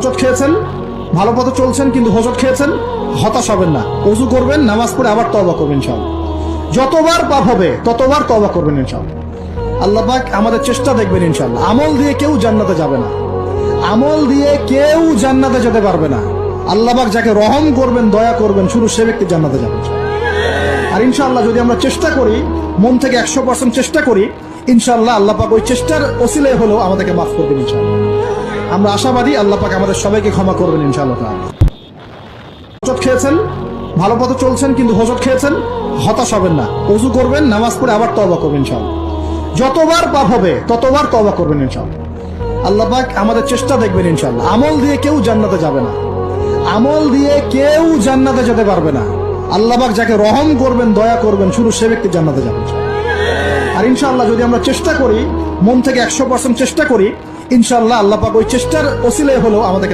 হোঁচট খেয়েছেন, ভালো পথে চলছেন কিন্তু হোঁচট খেয়েছেন, হতাশ হবেন না। ওযু করবেন, নামাজ পড়ে আবার তওবা করবেন ইনশাআল্লাহ। যতবার পাপ হবে ততবার তওবা করবেন ইনশাআল্লাহ। আল্লাহ পাক আমাদের চেষ্টা দেখবেন ইনশাআল্লাহ। আমল দিয়ে কেউ জান্নাতে যাবে না, আমল দিয়ে কেউ জান্নাতে যেতে পারবে না। আল্লাহ পাক যাকে রহম করবেন, দয়া করবেন, শুধু সে ব্যক্তি জান্নাতে যাবে। আর ইনশাআল্লাহ যদি আমরা চেষ্টা করি, মন থেকে 100% চেষ্টা করি, ইনশাআল্লাহ আল্লাহ পাক ওই চেষ্টার ওসিলায় হলেও আমাদেরকে মাফ করবেন ইনশাআল্লাহ। আমরা আশাবাদী আল্লাহ পাক আমাদের সবাইকে ক্ষমা করবেন ইনশাআল্লাহ। হোঁচট খেয়েছেন, ভালো পথে চলছেন কিন্তু হোঁচট খেয়েছেন, হতাশ হবেন না। ওযু করবেন, নামাজ পড়ে আবার তওবা করবেন ইনশাআল্লাহ। যতবার পাপ হবে ততবার তওবা করবেন ইনশাআল্লাহ। আল্লাহ পাক আমাদের চেষ্টা দেখবেন ইনশাআল্লাহ। আমল দিয়ে কেউ জান্নাতে যাবে না, আমল দিয়ে কেউ জান্নাতে যেতে পারবে না। আল্লাহ পাক যাকে রহম করবেন, দয়া করবেন, শুধু সে ব্যক্তি জান্নাতে যাবে। আর ইনশাআল্লাহ যদি আমরা চেষ্টা করি, মন থেকে 100% চেষ্টা করি, ইনশাআল্লাহ আল্লাহ পাক ওই চেষ্টার ওসিলায় হলেও আমাদেরকে